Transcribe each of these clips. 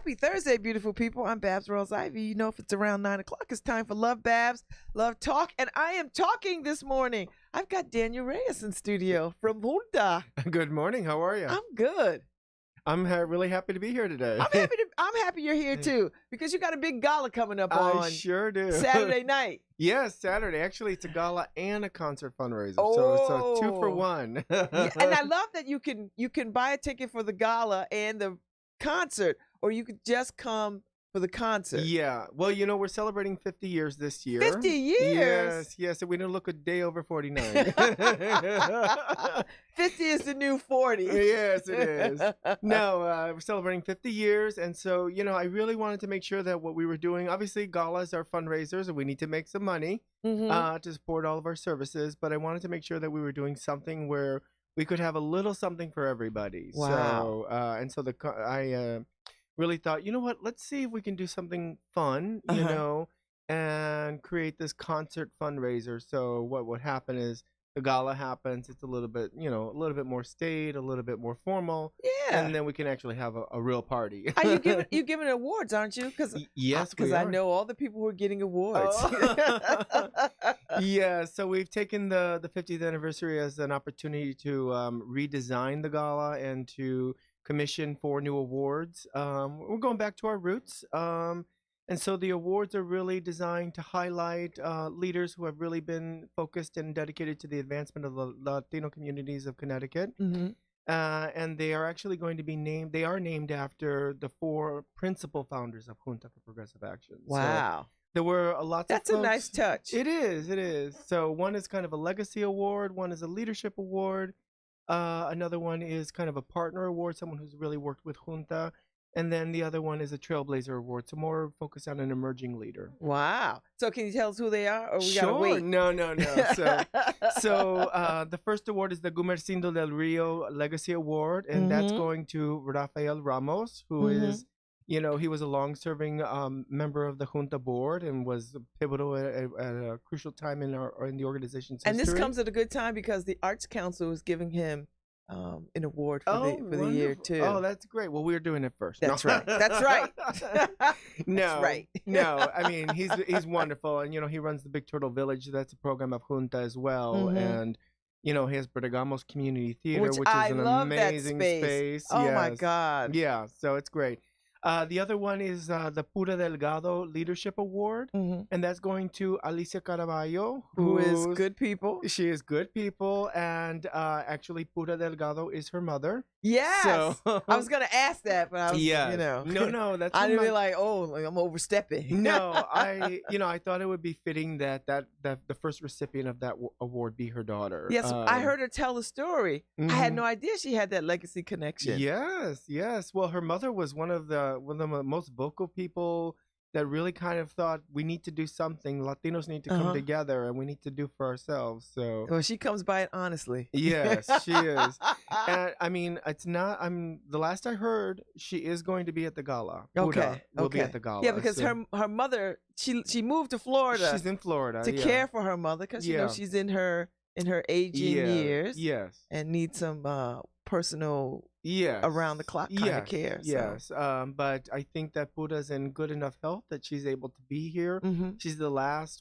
Happy Thursday, beautiful people. I'm Babz Rawls Ivy. You know, if it's around 9 o'clock, it's time for Lovebabz, Lovetalk. And I am talking this morning. I've got Daniel Reyes in studio from JUNTA. Good morning. How are you? I'm good. I'm really happy to be here today. I'm happy you're here too, because you got a big gala coming up on I sure do. Saturday night. Yes, Saturday. Actually, it's a gala and a concert fundraiser. Oh. So 2 for 1. Yeah, and I love that you can buy a ticket for the gala and the concert, or you could just come for the concert. Yeah. Well, you know, we're celebrating 50 years this year. 50 years? Yes. And we don't look a day over 49. 50 is the new 40. Yes, it is. No, we're celebrating 50 years. And so, you know, I really wanted to make sure that what we were doing, obviously galas are fundraisers and we need to make some money to support all of our services. But I wanted to make sure that we were doing something where we could have a little something for everybody. Wow. So, I really thought, you know what, let's see if we can do something fun, you know, and create this concert fundraiser. So what would happen is the gala happens, it's a little bit, you know, a little bit more staid, a little bit more formal. Yeah. And then we can actually have a real party. Are you giving awards, aren't you? Yes, because I know all the people who are getting awards. Oh. Yeah, so we've taken the 50th anniversary as an opportunity to redesign the gala and to commission 4 new awards. We're going back to our roots. And so the awards are really designed to highlight leaders who have really been focused and dedicated to the advancement of the Latino communities of Connecticut. And they are actually going to be named, they are named after the 4 principal founders of JUNTA for Progressive Action. Wow. So there were a lot of That's folks. a nice touch. It is. So one is kind of a legacy award, one is a leadership award. Another one is kind of a partner award, someone who's really worked with JUNTA. And then the other one is a Trailblazer Award, so more focused on an emerging leader. Wow. So can you tell us who they are, or we Sure. gotta wait? No. So the first award is the Gumercindo del Rio Legacy Award, and that's going to Rafael Ramos, who is, you know, he was a long-serving member of the JUNTA board and was pivotal at a crucial time in the organization's history. And this comes at a good time because the Arts Council is giving him an award for the year too. Oh, that's great. Well, we're doing it first. That's right. That's right. No, That's right. No. I mean, he's wonderful, and you know, he runs the Big Turtle Village. That's a program of JUNTA as well, and you know, he has Bergamo's Community Theater, which is an amazing space. Oh my God. Yeah, so it's great. The other one is the Pura Delgado Leadership Award, and that's going to Alicia Caraballo, who is good people. She is good people, and actually Pura Delgado is her mother. Yes. So, I was gonna ask that, but I was, you know, no, that's I didn't be like, oh, I'm overstepping. No, I thought it would be fitting that the first recipient of that award be her daughter. Yes, I heard her tell the story. I had no idea she had that legacy connection. Yes. Well, her mother was one of the most vocal people that really kind of thought we need to do something. Latinos need to come together, and we need to do for ourselves. So, well, she comes by it honestly. Yes, she is. And I mean, it's not. The last I heard, she is going to be at the gala. Okay, will be at the gala. Yeah, because her mother, she moved to Florida. She's in Florida to care for her mother, because you know she's in her aging years. Yes, and needs some personal around the clock kind of care. Yes. But I think that Pura's in good enough health that she's able to be here. She's she's the last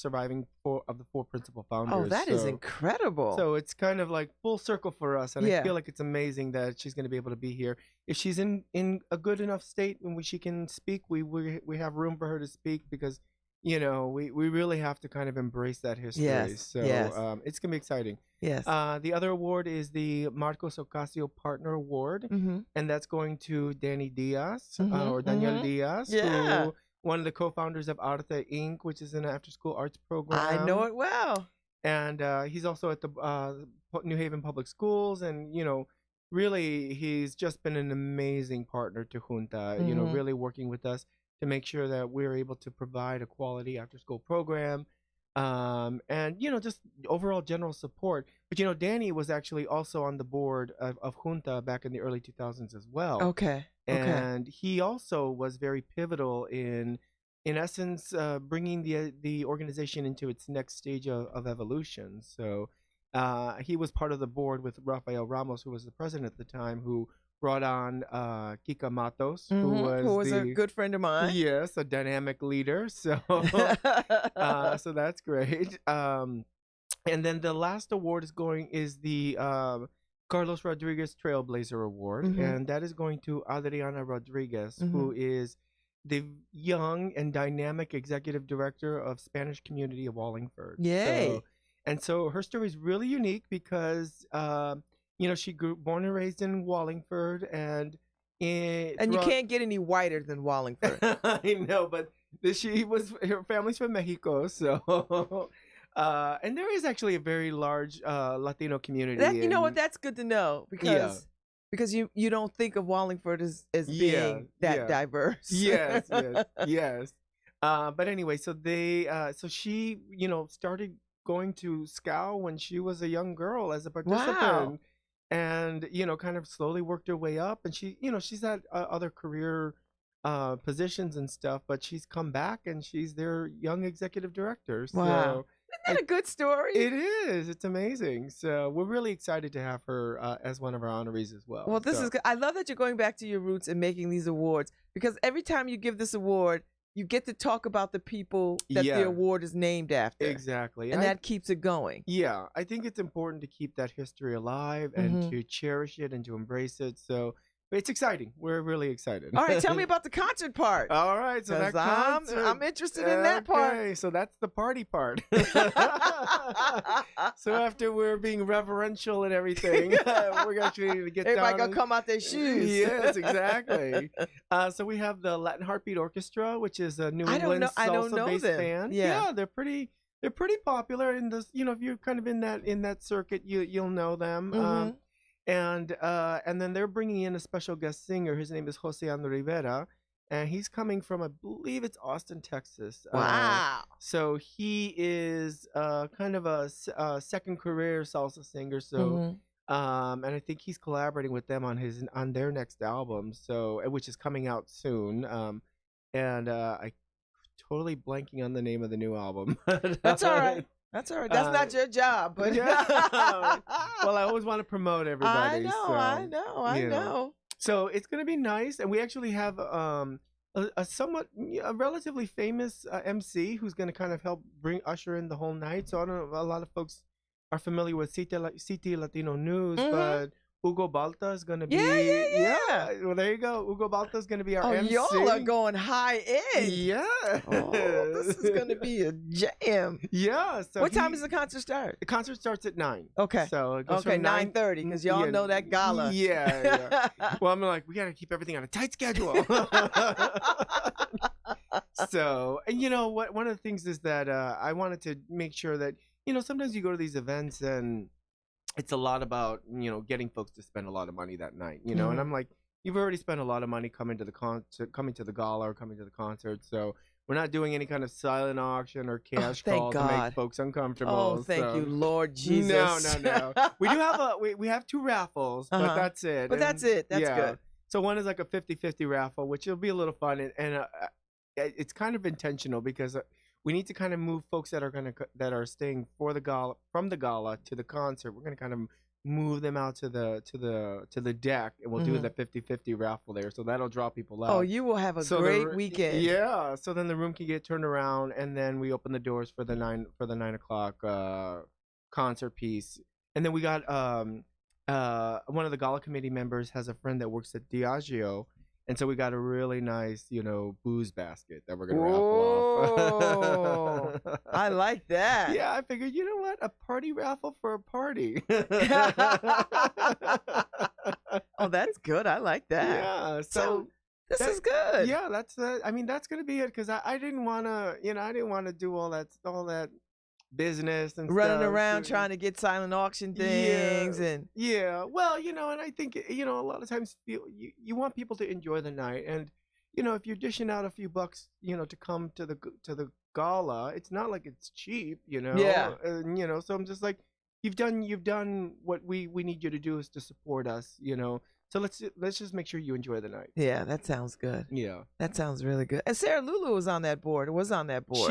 surviving of the 4 principal founders. Oh, that is incredible. So it's kind of like full circle for us, and I feel like it's amazing that she's going to be able to be here. If she's in a good enough state when she can speak, we have room for her to speak, because you know, we really have to kind of embrace that history. So it's going to be exciting. Yes. The other award is the Marcos Ocasio Partner Award, and that's going to Danny Diaz, or Daniel Diaz, who one of the co-founders of Arte Inc., which is an after-school arts program. I know it well. And he's also at the New Haven Public Schools, and, you know, really he's just been an amazing partner to JUNTA, you know, really working with us to make sure that we're able to provide a quality after-school program, and, you know, just overall general support. But, you know, Danny was actually also on the board of JUNTA back in the early 2000s as well. Okay. And he also was very pivotal in essence, bringing the organization into its next stage of evolution. So he was part of the board with Rafael Ramos, who was the president at the time, who brought on Kika Matos, who Who was was a good friend of mine. yes, a dynamic leader. So so that's great. And then the last award is the Carlos Rodriguez Trailblazer Award, and that is going to Adriana Rodriguez, who is the young and dynamic executive director of Spanish community of Wallingford. Yay. So her story is really unique because she born and raised in Wallingford, and you can't get any whiter than Wallingford. I know, but her family's from Mexico, so and there is actually a very large Latino community. You know what? That's good to know because you don't think of Wallingford as being that diverse. Yes. But anyway, so she started going to SCOW when she was a young girl as a participant. Wow. And kind of slowly worked her way up, and she's had other career positions and stuff, but she's come back and she's their young executive director. Wow. So isn't that a good story? It is. It's amazing. So we're really excited to have her as one of our honorees as well. Well, this is good. I love that you're going back to your roots and making these awards, because every time you give this award, you get to talk about the people that the award is named after. Exactly. And that keeps it going. Yeah. I think it's important to keep that history alive and to cherish it and to embrace it. So it's exciting. We're really excited. All right. Tell me about the concert part. All right. So I'm interested in that part. Okay. So that's the party part. So after we're being reverential and everything, we're actually going to get everybody gonna come out their shoes. Yes, exactly. So we have the Latin Heartbeat Orchestra, which is a New England salsa-based band. Yeah, they're pretty popular in this. If you're kind of in that circuit, you'll know them. And then they're bringing in a special guest singer. His name is Jose Rivera, and he's coming from, I believe it's Austin, Texas. Wow. So he is kind of a second career salsa singer. So and I think he's collaborating with them on their next album, so which is coming out soon. And I totally blanking on the name of the new album. That's all right. That's all right. That's not your job, but well, I always want to promote everybody. I know. So it's gonna be nice, and we actually have a relatively famous MC who's gonna kind of help usher in the whole night. So I don't know, a lot of folks are familiar with City Latino News, but Hugo Balta is going to be... Yeah. Well, there you go. Hugo Balta is going to be our MC. Y'all are going high end. Yeah. This is going to be a jam. Yeah. So what time does the concert start? The concert starts at 9. Okay. So it goes from 9:30, because y'all know that gala. Yeah. Well, I'm like, we got to keep everything on a tight schedule. So, and you know what? One of the things is that I wanted to make sure that, sometimes you go to these events and it's a lot about, getting folks to spend a lot of money that night, and I'm like, you've already spent a lot of money coming to the concert, coming to the gala or coming to the concert. So we're not doing any kind of silent auction or cash call to make folks uncomfortable. Oh, thank you, Lord Jesus. No. We do have we have 2 raffles, but that's it. But that's it. That's good. So one is like a 50-50 raffle, which will be a little fun, and it's kind of intentional because we need to kind of move folks that are staying for the gala, from the gala to the concert. We're gonna kind of move them out to the deck, and we'll do the 50-50 raffle there. So that'll draw people out. Oh, you will have a great weekend. Yeah. So then the room can get turned around, and then we open the doors for the 9 o'clock concert piece. And then we got one of the gala committee members has a friend that works at Diageo. And so we got a really nice, booze basket that we're going to raffle off. I like that. Yeah, I figured, you know what? A party raffle for a party. Oh, that's good. I like that. Yeah. So this is good. Yeah, that's going to be it, because I didn't want to, do all that business and running stuff. Around trying to get silent auction things. Well, and I think a lot of times you want people to enjoy the night, and if you're dishing out a few bucks to come to the gala, it's not like it's cheap, so I'm just like, you've done what we need you to do, is to support us, So let's just make sure you enjoy the night. Yeah, that sounds good. Yeah. That sounds really good. And Sarah Lulu was on that board. She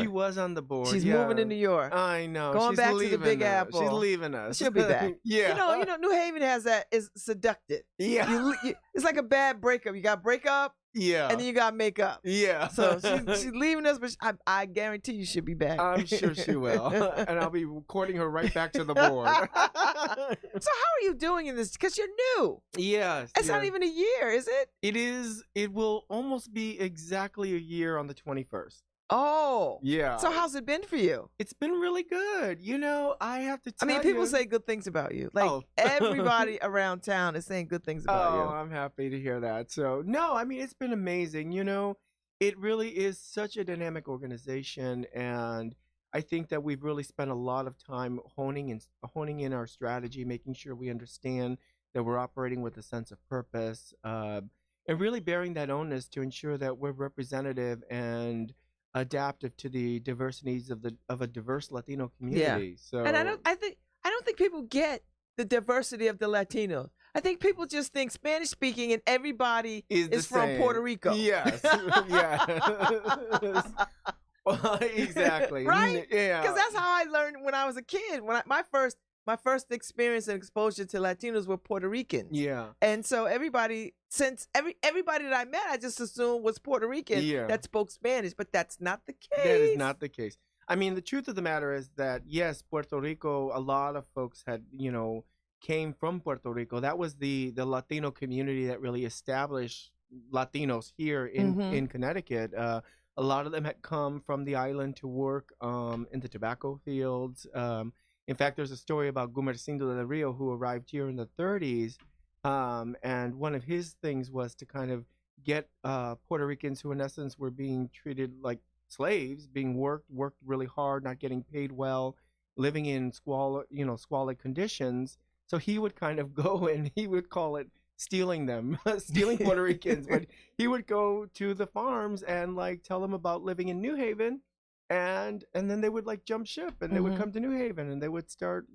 was on the board. She's moving to New York. I know. Going She's back to the leaving Big us. Apple. She's leaving us. She'll be back. Yeah. You know, New Haven has that is seductive. Yeah. It's like a bad breakup. You got break up, Yeah. and then you got make up. Yeah. So she's leaving us, but I guarantee you she'll be back. I'm sure she will. And I'll be recording her right back to the board. So how are you doing in this? Because you're new. Yes. It's not even a year, is it? It is. It will almost be exactly a year on the 21st. Oh. Yeah. So how's it been for you? It's been really good. You know, I have to tell you. People say good things about you. Like everybody around town is saying good things about you. Oh, I'm happy to hear that. So, no, I mean, it's been amazing. You know, it really is such a dynamic organization, and I think that we've really spent a lot of time honing in our strategy, making sure we understand that we're operating with a sense of purpose, and really bearing that onus to ensure that we're representative and adaptive to the diverse needs of a diverse Latino community. So, and I don't think people get the diversity of the Latinos. I think people just think Spanish speaking and everybody is from Puerto Rico. Yes. Yes. Exactly. Right? Yeah. Because that's how I learned when I was a kid. When my first experience and exposure to Latinos were Puerto Ricans. Yeah. And so everybody that I met, I just assumed was Puerto Rican that spoke Spanish, but that's not the case. That is not the case. I mean, the truth of the matter is that, yes, Puerto Rico, a lot of folks had, came from Puerto Rico. That was the Latino community that really established Latinos here in Connecticut. A lot of them had come from the island to work in the tobacco fields. In fact, there's a story about Gumercindo del Rio, who arrived here in the 30s. And one of his things was to kind of get Puerto Ricans who, in essence, were being treated like slaves, being worked really hard, not getting paid well, living in squalid conditions. So he would kind of go and he would call it stealing them, stealing Puerto Ricans. But he would go to the farms and like tell them about living in New Haven, and then they would like jump ship and they would come to New Haven and they would start,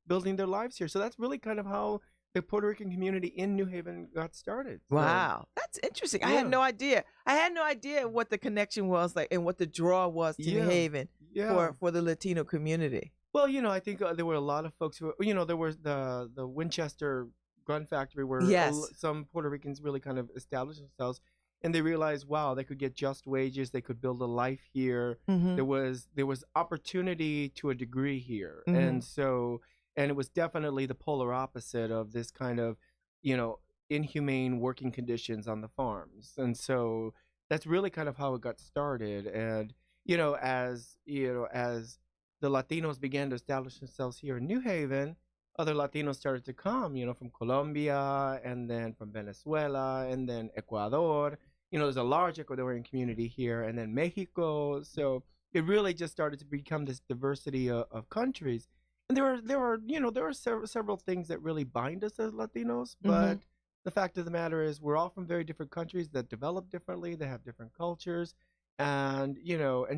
building their lives here. So that's really kind of how the Puerto Rican community in New Haven got started. Wow, that's interesting. I had no idea. I had no idea what the connection was like and what the draw was to New Haven for the Latino community. Well, I think there were a lot of folks who, there was the Winchester gun factory where some Puerto Ricans really kind of established themselves, and they realized, wow, they could get just wages, they could build a life here. There was opportunity to a degree here, and so. And it was definitely the polar opposite of this kind of, inhumane working conditions on the farms. And so that's really kind of how it got started. And, as the Latinos began to establish themselves here in New Haven, other Latinos started to come, from Colombia and then from Venezuela and then Ecuador. There's a large Ecuadorian community here, and then Mexico. So it really just started to become this diversity of countries. And there are several things that really bind us as Latinos, but the fact of the matter is we're all from very different countries that develop differently, they have different cultures, and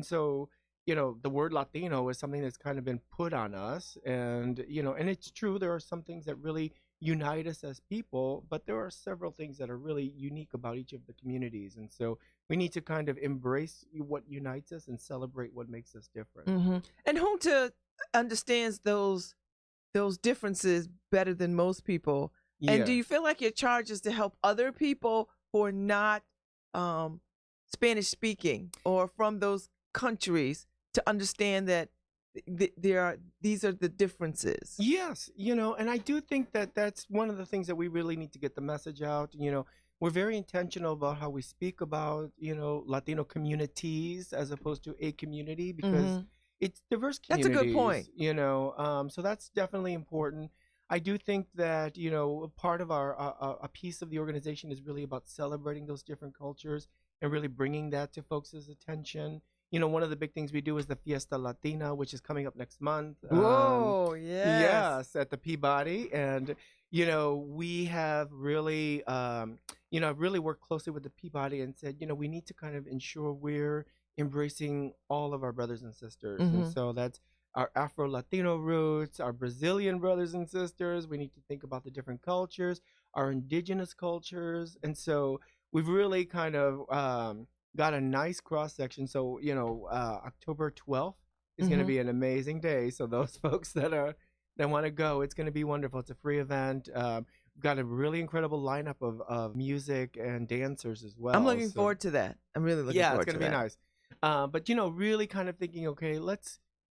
so the word Latino is something that's kind of been put on us, and and it's true, there are some things that really unite us as people, but there are several things that are really unique about each of the communities, and so we need to kind of embrace what unites us and celebrate what makes us different. And JUNTA understands those differences better than most people. And do you feel like your charge is to help other people who are not Spanish speaking or from those countries to understand that these are the differences? Yes, and I do think that that's one of the things that we really need to get the message out. We're very intentional about how we speak about Latino communities as opposed to a community, because it's diverse communities. That's a good point. So that's definitely important. I do think that, part of a piece of the organization is really about celebrating those different cultures and really bringing that to folks' attention. One of the big things we do is the Fiesta Latina, which is coming up next month. Whoa, yes. Yes, at the Peabody. And, we have really, really worked closely with the Peabody and said, we need to kind of ensure we're embracing all of our brothers and sisters. And so that's our Afro-Latino roots, our Brazilian brothers and sisters. We need to think about the different cultures, our indigenous cultures. And so we've really kind of got a nice cross section. So, October 12th is going to be an amazing day. So those folks that want to go, it's going to be wonderful. It's a free event. We've got a really incredible lineup of music and dancers as well. I'm looking forward to that. I'm really looking forward to that. Yeah, it's going to be nice. But really kind of thinking, okay,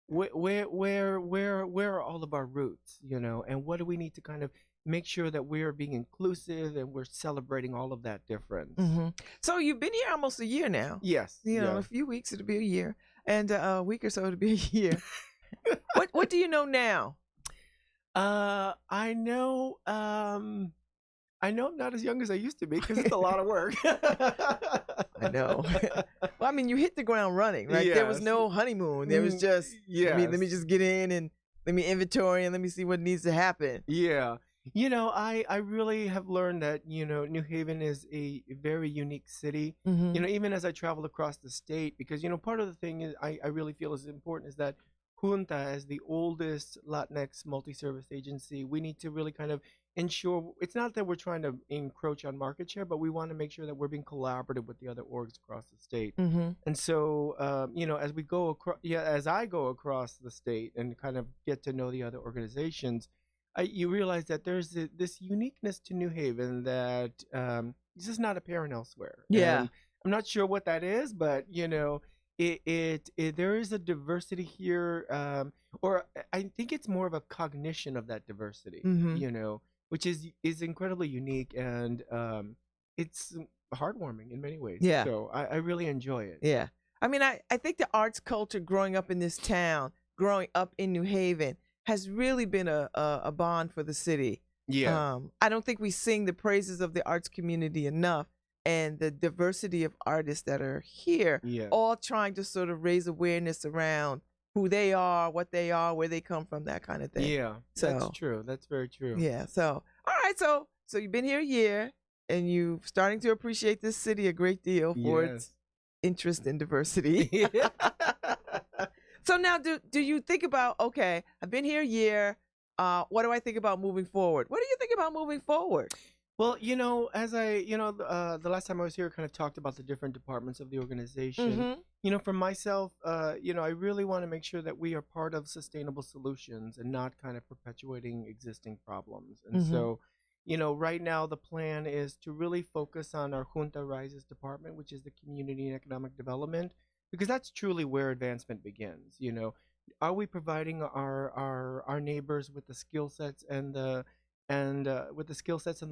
where are all of our roots, and what do we need to kind of make sure that we're being inclusive and we're celebrating all of that difference. So you've been here almost a year now. Yes. In a few weeks it'll be a year, and a week or so it'll be a year. What do you know now? I know I'm not as young as I used to be because it's a lot of work. I know. Well, I mean, you hit the ground running, right? Yes. There was no honeymoon. There was just, let me just get in and let me inventory and let me see what needs to happen. Yeah. I really have learned that, New Haven is a very unique city, even as I travel across the state, because, part of the thing is I really feel is important is that JUNTA, as the oldest Latinx multi-service agency, we need to really kind of ensure, it's not that we're trying to encroach on market share, but we want to make sure that we're being collaborative with the other orgs across the state. And so, as we go across, as I go across the state and kind of get to know the other organizations, you realize that there's this uniqueness to New Haven that is just not apparent elsewhere. Yeah. And I'm not sure what that is, but, there is a diversity here, or I think it's more of a cognition of that diversity, which is incredibly unique, and it's heartwarming in many ways. Yeah. So I really enjoy it. Yeah. I mean, I think the arts culture growing up in this town, growing up in New Haven, has really been a bond for the city. Yeah. I don't think we sing the praises of the arts community enough, and the diversity of artists that are here, all trying to sort of raise awareness around who they are, what they are, where they come from, that kind of thing. Yeah, that's true. That's very true. Yeah. So, all right. So you've been here a year, and you're starting to appreciate this city a great deal for its interest in diversity. So now, do you think about, okay, I've been here a year. What do I think about moving forward? What do you think about moving forward? Well, as the last time I was here, I kind of talked about the different departments of the organization. For myself, I really want to make sure that we are part of sustainable solutions and not kind of perpetuating existing problems. And so, right now the plan is to really focus on our JUNTA Reyes department, which is the community and economic development, because that's truly where advancement begins. Are we providing our neighbors with the skill sets and the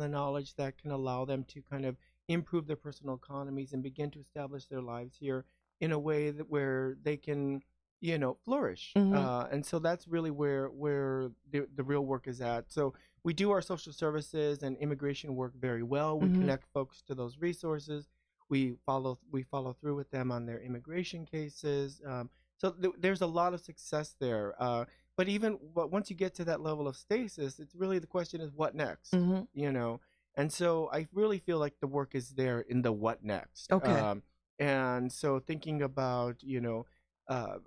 knowledge that can allow them to kind of improve their personal economies and begin to establish their lives here in a way where they can, flourish. And so that's really where the real work is at. So we do our social services and immigration work very well. We connect folks to those resources. We follow through with them on their immigration cases. So there's a lot of success there. But once you get to that level of stasis, it's really the question is what next, And so I really feel like the work is there in the what next. Okay. And so thinking about,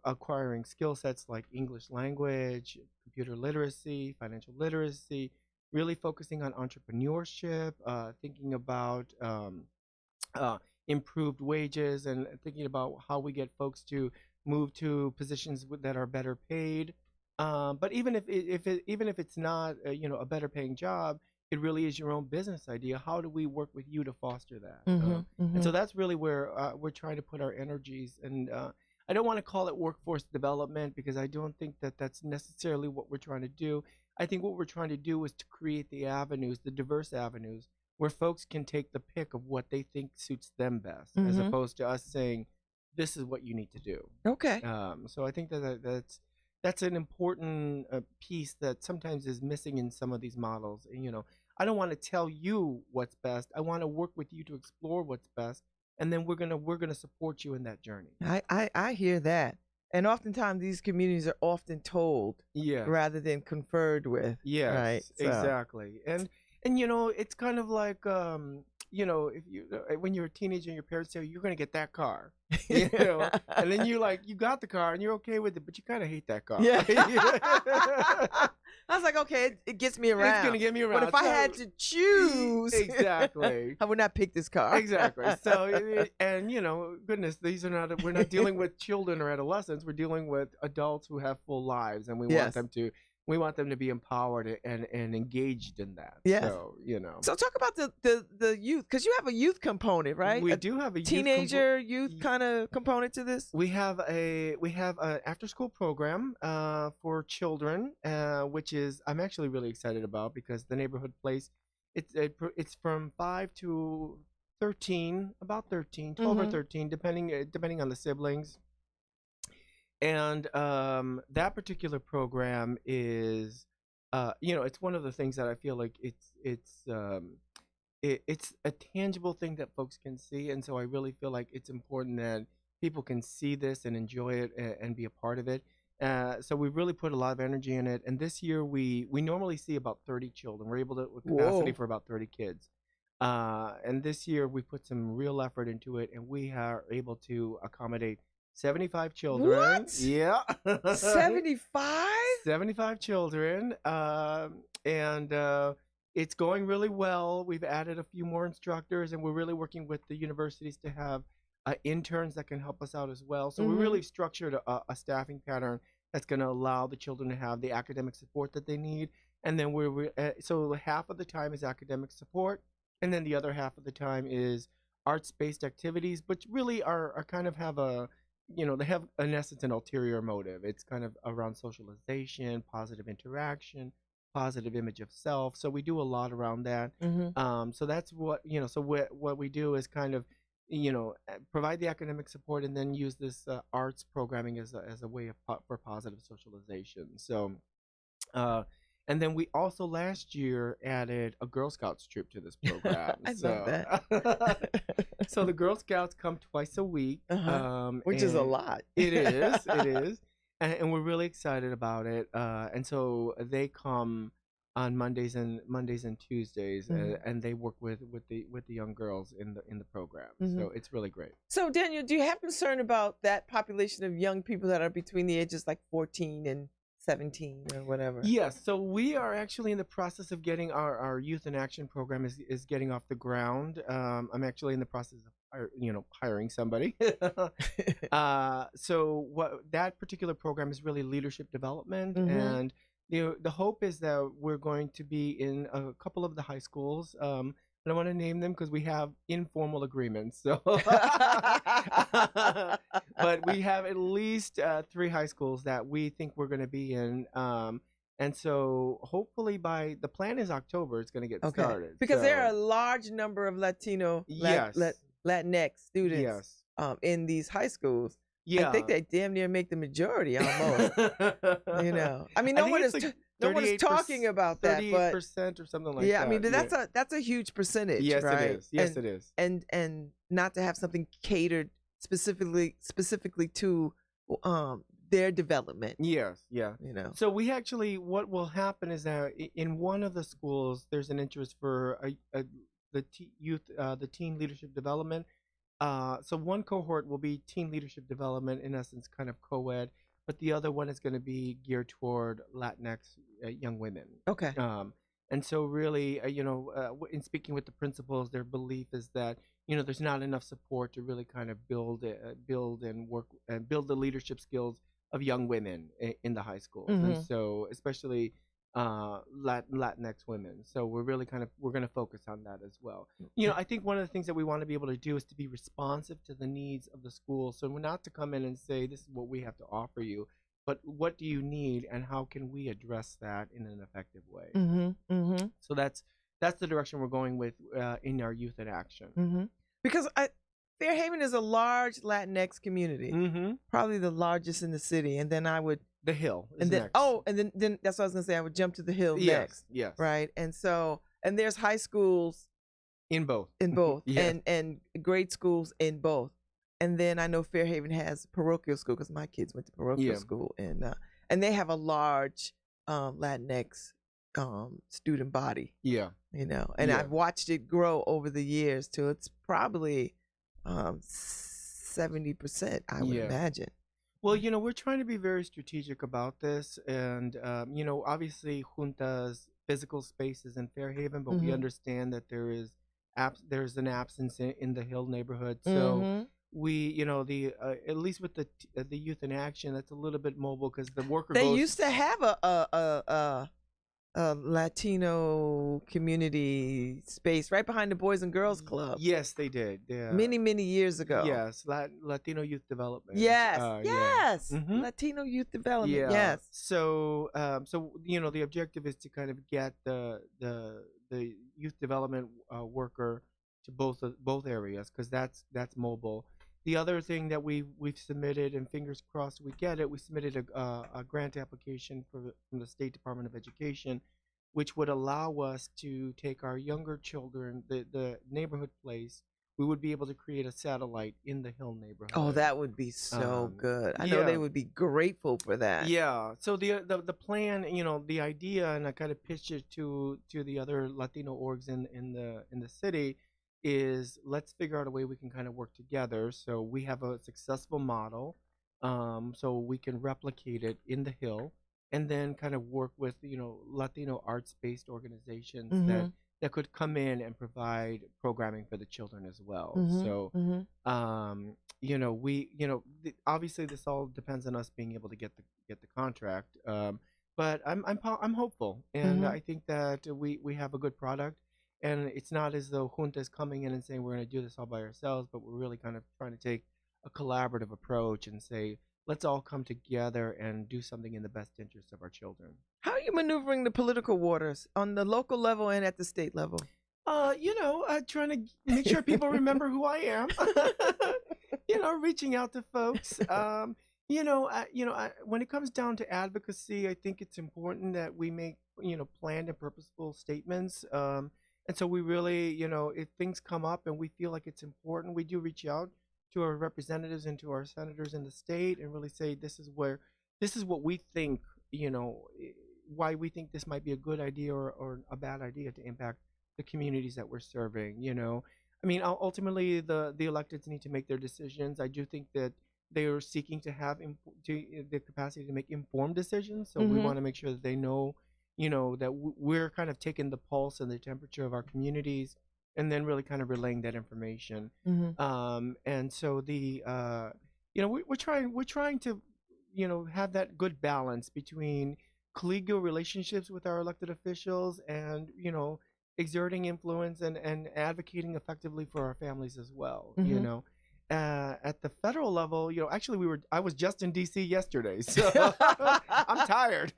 acquiring skill sets like English language, computer literacy, financial literacy, really focusing on entrepreneurship, thinking about improved wages, and thinking about how we get folks to move to positions that are better paid. But even if it's not a better paying job, it really is your own business idea. How do we work with you to foster that? And so that's really where we're trying to put our energies. And I don't want to call it workforce development, because I don't think that that's necessarily what we're trying to do. I think what we're trying to do is to create the avenues, the diverse avenues, where folks can take the pick of what they think suits them best, as opposed to us saying, this is what you need to do. Okay. So I think that's an important piece that sometimes is missing in some of these models. And, I don't want to tell you what's best. I want to work with you to explore what's best, and then we're gonna support you in that journey. I hear that, and oftentimes these communities are often told, rather than conferred with. Yes, right. So. Exactly. And it's kind of like if you when you're a teenager and your parents say you're going to get that car, and then you got the car and you're okay with it, but you kind of hate that car. Yeah. I was like, okay, it gets me around. It's going to get me around. But if I had to choose, exactly, I would not pick this car. Exactly. So, and goodness, we're not dealing with children or adolescents. We're dealing with adults who have full lives, and we want them to be empowered and engaged in that. Yes. So, So talk about the youth, because you have a youth component, right? We do have a teenager youth kind of component to this. We have an after school program for children, which is I'm actually really excited about, because the neighborhood place, it's from 5 to 13, about 13, 12 or 13, depending on the siblings. And that particular program is, it's one of the things that I feel like it's a tangible thing that folks can see, and so I really feel like it's important that people can see this and enjoy it and be a part of it. So we really put a lot of energy in it, and this year we normally see about 30 children. We're able to capacity for about 30 kids. And this year we put some real effort into it, and we are able to accommodate 75 children. What? Yeah. 75? 75 children. And it's going really well. We've added a few more instructors, and we're really working with the universities to have interns that can help us out as well. So we really structured a staffing pattern that's going to allow the children to have the academic support that they need. And then so half of the time is academic support, and then the other half of the time is arts-based activities, which really are kind of have they have, in essence, an ulterior motive. It's kind of around socialization, positive interaction, positive image of self. So we do a lot around that. So that's what, so what we do is kind of, provide the academic support, and then use this arts programming as a way for positive socialization. So, and then we also last year added a Girl Scouts troop to this program. I love that. So the Girl Scouts come twice a week, which is a lot. It is, and we're really excited about it. And so they come on Mondays and Tuesdays, and they work with the young girls in the program. So it's really great. So Daniel, do you have concern about that population of young people that are between the ages like 14 and 17 or whatever? Yes. So we are actually in the process of getting our Youth in Action program is getting off the ground. I'm actually in the process of hiring somebody. So what that particular program is really leadership development, and the hope is that we're going to be in a couple of the high schools. I don't want to name them because we have informal agreements. So, but we have at least 3 high schools that we think we're going to be in. And so hopefully the plan is October, it's going to get started. Because there are a large number of Latino, Latinx students in these high schools. Yeah. I think they damn near make the majority almost. I mean, no one is talking about that, but 38% or something like that. Yeah, I mean, that's a huge percentage. Yes, right? it is. Yes, it is. And not to have something catered specifically to their development. Yes, yeah. So we actually, what will happen is that in one of the schools, there's an interest for the teen leadership development. So one cohort will be teen leadership development, in essence, kind of co-ed, but the other one is going to be geared toward Latinx young women. Okay. And so really, in speaking with the principals, their belief is that, there's not enough support to really kind of build and work and build the leadership skills of young women in the high schools. And so especially Latinx women. So we're really we're going to focus on that as well. I think one of the things that we want to be able to do is to be responsive to the needs of the school. So we're not to come in and say, this is what we have to offer you, but what do you need, and how can we address that in an effective way? So that's the direction we're going with in our Youth in Action. Because Fairhaven is a large Latinx community, probably the largest in the city, and then the Hill is and then next. then that's what I was gonna say. I would jump to the Hill next. Yes. Right. And there's high schools in both. And grade schools in both. And then I know Fairhaven has parochial school because my kids went to parochial school, and they have a large Latinx student body. Yeah. And I've watched it grow over the years till it's probably 70%, I would imagine. Well, we're trying to be very strategic about this, and obviously Junta's physical space is in Fairhaven, but we understand that there's an absence in the Hill neighborhood. So we, the at least with the youth in action, that's a little bit mobile because the worker they used to have a Latino community space right behind the Boys and Girls Club. Yes, they did. Yeah. Many years ago. Yes, Latino Youth Development. Yes, Latino Youth Development. Yeah. Yes. So, the objective is to kind of get the youth development worker to both areas because that's mobile. The other thing that we've submitted, and fingers crossed we get it, we submitted a grant application from the State Department of Education, which would allow us to take our younger children, the neighborhood place. We would be able to create a satellite in the Hill neighborhood. Oh, that would be so good. I know they would be grateful for that. Yeah. So the plan, the idea, and I kind of pitched it to the other Latino orgs in the city, is let's figure out a way we can kind of work together. So we have a successful model, so we can replicate it in the Hill, and then kind of work with Latino arts-based organizations that could come in and provide programming for the children as well. So obviously this all depends on us being able to get the contract, but I'm hopeful, and I think that we have a good product. And it's not as though Junta is coming in and saying we're going to do this all by ourselves, but we're really kind of trying to take a collaborative approach and say, let's all come together and do something in the best interest of our children. How are you maneuvering the political waters on the local level and at the state level? Trying to make sure people remember who I am. Reaching out to folks. When it comes down to advocacy, I think it's important that we make planned and purposeful statements. And so we really, if things come up and we feel like it's important, we do reach out to our representatives and to our senators in the state and really say, this is what we think, why we think this might be a good idea or a bad idea to impact the communities that we're serving. I mean, ultimately the electeds need to make their decisions. I do think that they are seeking to have the capacity to make informed decisions. So we want to make sure that they know that we're kind of taking the pulse and the temperature of our communities and then really kind of relaying that information. And so we're trying to, have that good balance between collegial relationships with our elected officials and, exerting influence and advocating effectively for our families as well, At the federal level, actually I was just in DC yesterday, so I'm tired.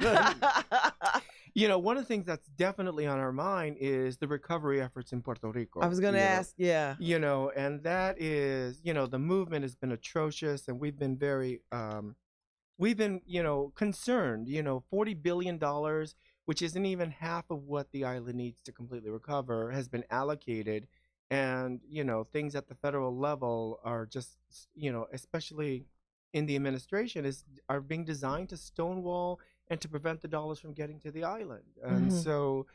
One of the things that's definitely on our mind is the recovery efforts in Puerto Rico. I was going to ask, yeah. And that is, the movement has been atrocious, and we've been very, concerned. $40 billion, which isn't even half of what the island needs to completely recover, has been allocated. And, things at the federal level are just, especially in the administration, are being designed to stonewall and to prevent the dollars from getting to the island. And so,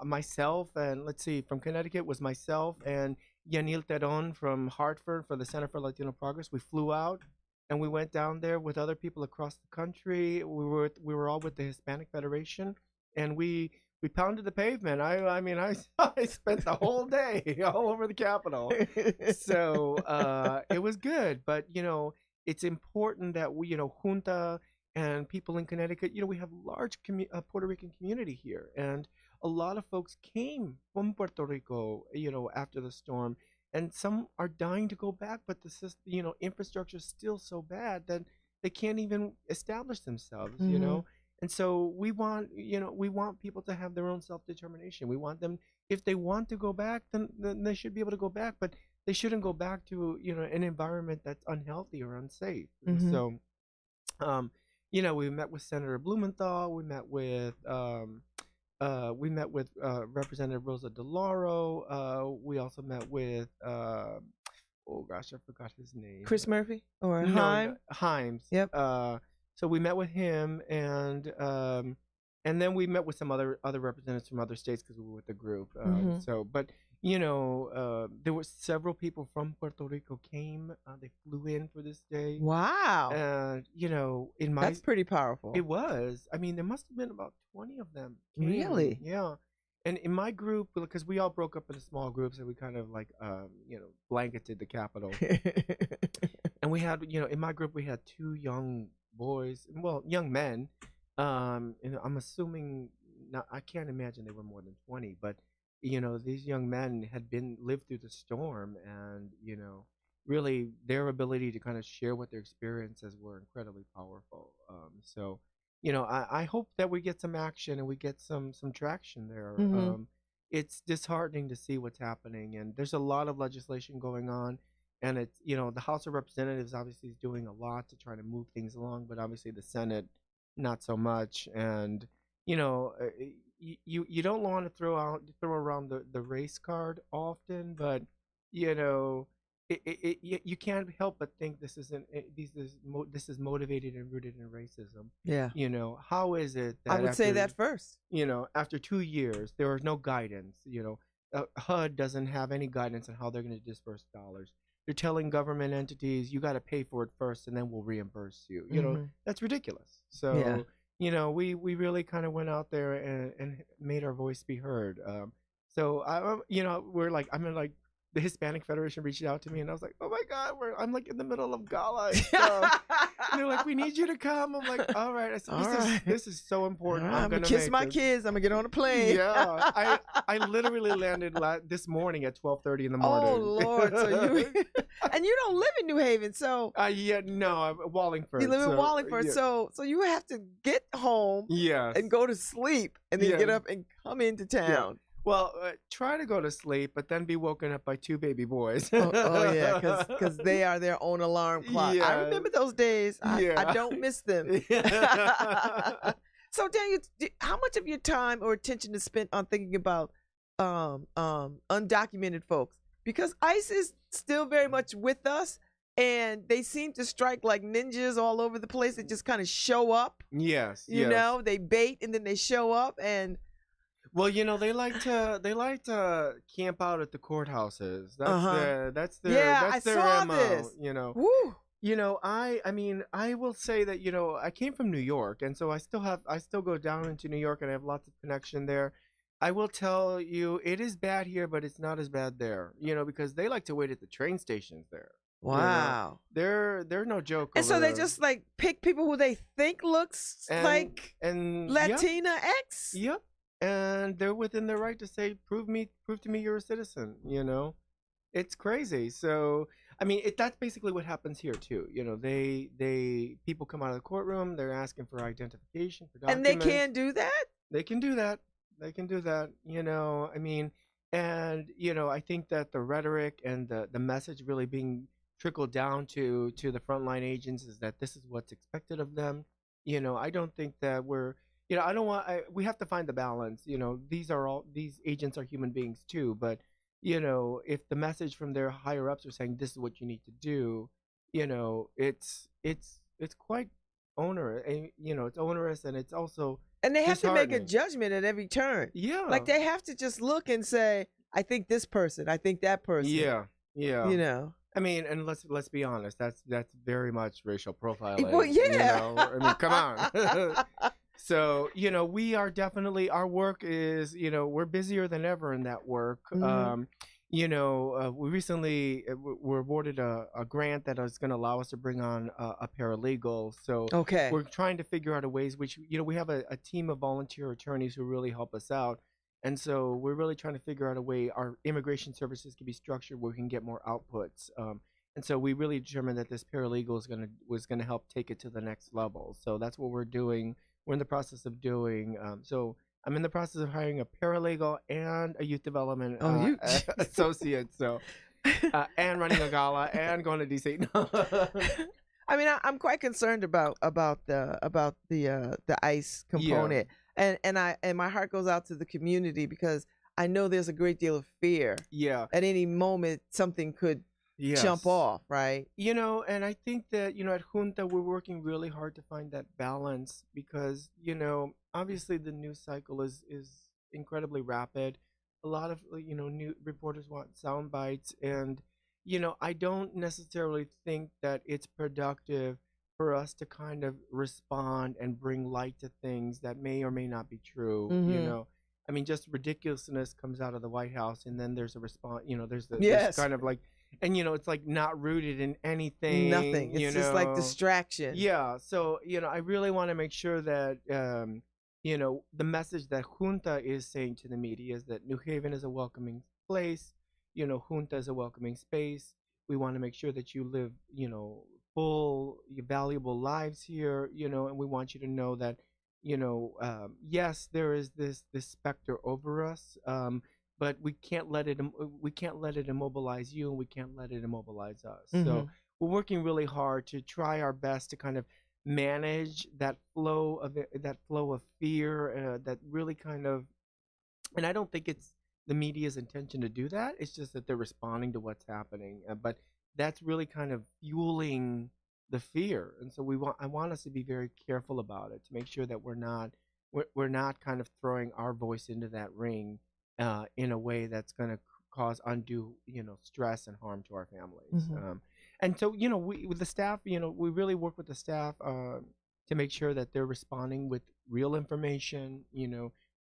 myself and from Connecticut was myself and Yanil Teron from Hartford for the Center for Latino Progress. We flew out and we went down there with other people across the country. We were all with the Hispanic Federation, and we pounded the pavement. I mean, I spent the whole day all over the Capitol. So it was good. But, it's important that we, Junta and people in Connecticut, we have a large Puerto Rican community here. And a lot of folks came from Puerto Rico, after the storm. And some are dying to go back, but the system, infrastructure is still so bad that they can't even establish themselves, And so we want people to have their own self-determination. We want them, if they want to go back, then they should be able to go back, but they shouldn't go back to, an environment that's unhealthy or unsafe. So, we met with Senator Blumenthal. We met with Representative Rosa DeLauro. We also met with oh gosh, I forgot his name. Chris Murphy or No, Haim? Himes. Yep. So we met with him, and and then we met with some other representatives from other states because we were with the group. So, but there were several people from Puerto Rico came. They flew in for this day. Wow. And that's pretty powerful. It was. I mean, there must have been about 20 of them. Really? Yeah. And in my group, because we all broke up into small groups, and we kind of like, blanketed the Capitol. And we had, in my group, we had 2 young boys, well, young men. And I'm assuming, I can't imagine they were more than 20, but, these young men had lived through the storm, and, really their ability to kind of share what their experiences were incredibly powerful. So, I hope that we get some action and we get some traction there. It's disheartening to see what's happening, and there's a lot of legislation going on, and it's the House of Representatives obviously is doing a lot to try to move things along, but obviously the Senate not so much. And you don't want to throw around the race card often, but you can't help but think this is motivated and rooted in racism. Yeah. How is it that I would say that first. After 2 years, there is no guidance. HUD doesn't have any guidance on how they're going to disperse dollars. They're telling government entities, you got to pay for it first, and then we'll reimburse you. That's ridiculous. So, we really kind of went out there and made our voice be heard. So I'm like, the Hispanic Federation reached out to me, and I was like, oh my God, I'm like in the middle of gala and stuff. And they're like, we need you to come. I'm like, all right. I said, this is so important. I'm going to kiss my kids. I'm going to get on a plane. Yeah. I literally landed this morning at 12:30 in the morning. Oh, Lord. So and you don't live in New Haven, so. No, I'm Wallingford. You live in Wallingford, yeah. So you have to get home and go to sleep and then get up and come into town. Yeah. Well, try to go to sleep, but then be woken up by 2 baby boys. Yeah, because they are their own alarm clock. Yeah. I remember those days. I don't miss them. So, Daniel, how much of your time or attention is spent on thinking about undocumented folks? Because ICE is still very much with us, and they seem to strike like ninjas all over the place. They just kind of show up. Yes. They bait and then they show up and. Well, they like to camp out at the courthouses. That's their MO. This. Woo. I will say that I came from New York, and so I still go down into New York, and I have lots of connection there. I will tell you, it is bad here, but it's not as bad there. Because they like to wait at the train stations there. Wow. They're no joke. And so they just like pick people who they think looks like Latina X. Yep. And they're within their right to say, prove to me you're a citizen. It's crazy. So that's basically what happens here too. People come out of the courtroom, they're asking for identification, for documents. And they can do that. They can do that. And I think that the rhetoric and the message really being trickled down to the frontline agents is that this is what's expected of them. I don't think that we're. We have to find the balance. These agents are human beings too. But, if the message from their higher ups are saying this is what you need to do, it's quite onerous. It's onerous, and it's also. And they have to make a judgment at every turn. Yeah. Like they have to just look and say, I think this person, I think that person. Yeah. And let's be honest, that's very much racial profiling. Well, yeah. Come on. So, we are definitely, our work is, we're busier than ever in that work. Mm-hmm. We recently were awarded a grant that is going to allow us to bring on a paralegal. So we're trying to figure out ways which, we have a team of volunteer attorneys who really help us out. And so we're really trying to figure out a way our immigration services can be structured where we can get more outputs. And so we really determined that this paralegal was going to help take it to the next level. So that's what we're doing. We're in the process of doing. So I'm in the process of hiring a paralegal and a youth development associate. So and running a gala and going to DC. I'm quite concerned about the ICE component, and my heart goes out to the community because I know there's a great deal of fear. Yeah. At any moment, something could jump off, right? And I think that, at JUNTA, we're working really hard to find that balance because, obviously the news cycle is incredibly rapid. A lot of new reporters want sound bites, and I don't necessarily think that it's productive for us to kind of respond and bring light to things that may or may not be true. Mm-hmm. I mean, just ridiculousness comes out of the White House, and then there's a response. There's Yes. kind of like, and it's like not rooted in anything. Nothing. It's just like distraction. Yeah. So I really want to make sure that the message that Junta is saying to the media is that New Haven is a welcoming place. Junta is a welcoming space. We want to make sure that you live, full, valuable lives here, and we want you to know that, yes, there is this specter over us, but we can't let it immobilize you, and we can't let it immobilize us. Mm-hmm. So we're working really hard to try our best to kind of manage that flow of fear, that really kind of, and I don't think it's the media's intention to do that. It's just that they're responding to what's happening, but that's really kind of fueling the fear. And so I want us to be very careful about it, to make sure that we're not kind of throwing our voice into that ring in a way that's going to cause undue stress and harm to our families. Mm-hmm. And so we, with the staff, we really work with the staff to make sure that they're responding with real information.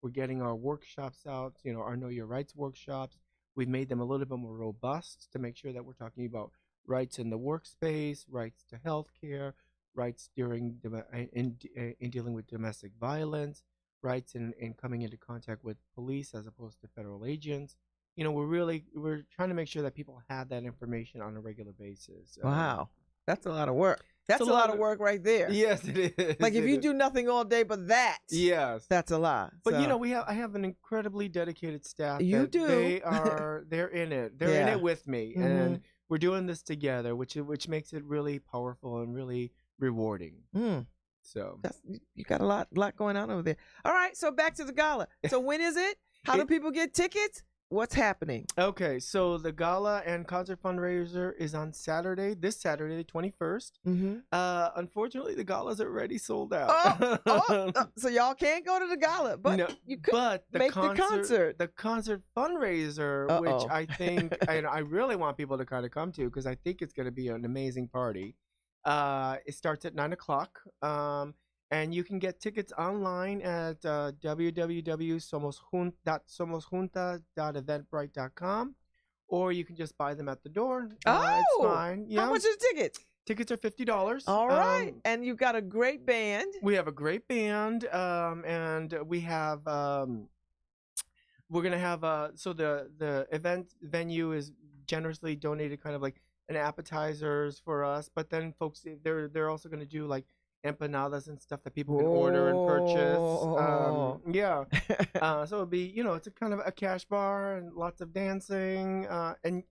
We're getting our workshops out, our Know Your Rights workshops. We've made them a little bit more robust to make sure that we're talking about rights in the workspace, rights to health care, rights in dealing with domestic violence, rights in coming into contact with police as opposed to federal agents. We're trying to make sure that people have that information on a regular basis. Wow. That's a lot of work. That's a lot of work right there. Yes, it is. Like if you do nothing all day but that. Yes. That's a lot. But I have an incredibly dedicated staff. You do. They're in it. They're in it with me. Mm-hmm. And we're doing this together, which makes it really powerful and really rewarding. Mm. So you got a lot going on over there. All right, so back to the gala. So when is it? How do people get tickets? What's happening? Okay, so the gala and concert fundraiser is on this Saturday, the 21st. Mm-hmm. Unfortunately, the gala's already sold out. So y'all can't go to the gala, but you could make the concert. The concert fundraiser, which I think, I really want people to kind of come to, because I think it's going to be an amazing party. It starts at 9:00. And you can get tickets online at www.somosjunta.eventbrite.com, or you can just buy them at the door. It's fine. Yeah. How much are the tickets? Tickets are $50. All right. And you've got a great band. We have a great band, and we have we're gonna have so the event venue is generously donated, kind of like an appetizers for us, but then folks, they're also gonna do like empanadas and stuff that people can order and purchase. So it'll be, it's a kind of a cash bar and lots of dancing, and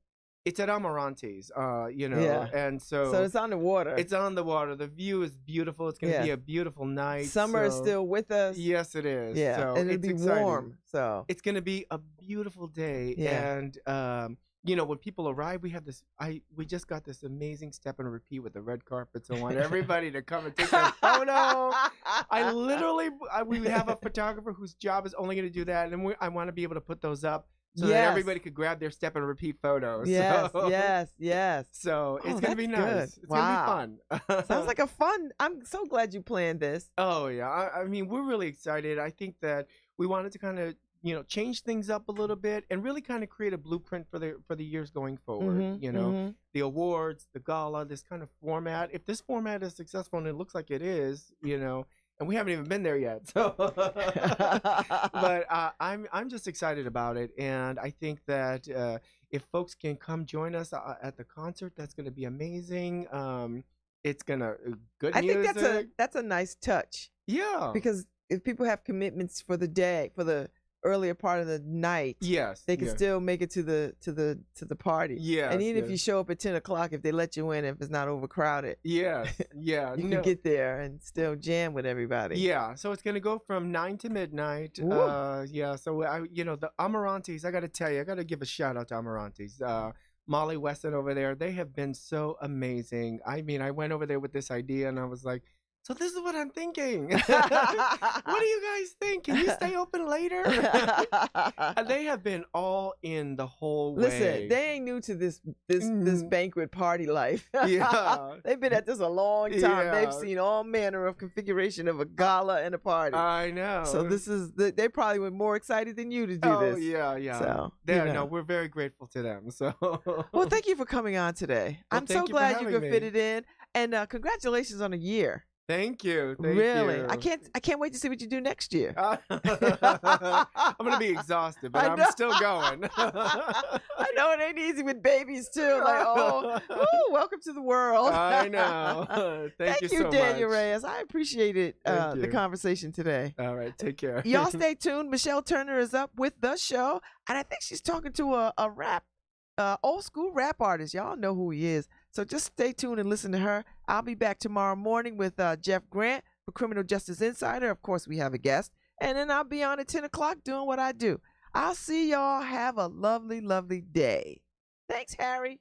it's at Amarante's, and so it's on the water. It's on the water. The view is beautiful. It's going to be a beautiful night. Summer is still with us. Yes, it is. Yeah, so and it'll be exciting. warm. So it's going to be a beautiful day. Yeah. And when people arrive, we just got this amazing step and repeat with the red carpet. So I want everybody to come and take a photo. We have a photographer whose job is only going to do that, and I want to be able to put those up so that everybody could grab their step and repeat photos. Yes, so, yes. So it's going to be nice. Good. It's going to be fun. Sounds like a fun. I'm so glad you planned this. Oh yeah, I mean, we're really excited. I think that we wanted to kind of change things up a little bit and really kind of create a blueprint for the years going forward. The awards, the gala, this kind of format. If this format is successful, and it looks like it is, and we haven't even been there yet. So, but I'm just excited about it, and I think that if folks can come join us at the concert, that's going to be amazing. It's gonna good music. I think that's a nice touch. Yeah, because if people have commitments for the day, for the earlier part of the night, yes, they can still make it to the party. Yeah, and even if you show up at 10 o'clock, if they let you in, if it's not overcrowded, yeah, you can get there and still jam with everybody. Yeah, so it's gonna go from 9 to midnight. So the Amarantes, I gotta tell you, I gotta give a shout out to Amarantes. Molly Weston over there, they have been so amazing. I mean, I went over there with this idea, and I was like, So this is what I'm thinking. What do you guys think? Can you stay open later? And they have been all in the whole way. Listen, they ain't new to this banquet party life. Yeah. They've been at this a long time. Yeah. They've seen all manner of configuration of a gala and a party. I know. So they probably were more excited than you to do this. Oh, yeah, yeah. So, no, we're very grateful to them. So. Well, thank you for coming on today. Well, I'm so glad you could me. fit it in. And congratulations on a year. Thank you. Really, you. I can't wait to see what you do next year. I'm gonna be exhausted, but I'm still going. I know it ain't easy with babies too. Like, welcome to the world. I know. Thank you so much. Daniel Reyes. I appreciate it. The conversation today. All right, take care. Y'all stay tuned. Michelle Turner is up with the show, and I think she's talking to a rap, old school rap artist. Y'all know who he is. So just stay tuned and listen to her. I'll be back tomorrow morning with Jeff Grant for Criminal Justice Insider. Of course, we have a guest. And then I'll be on at 10 o'clock doing what I do. I'll see y'all. Have a lovely, lovely day. Thanks, Harry.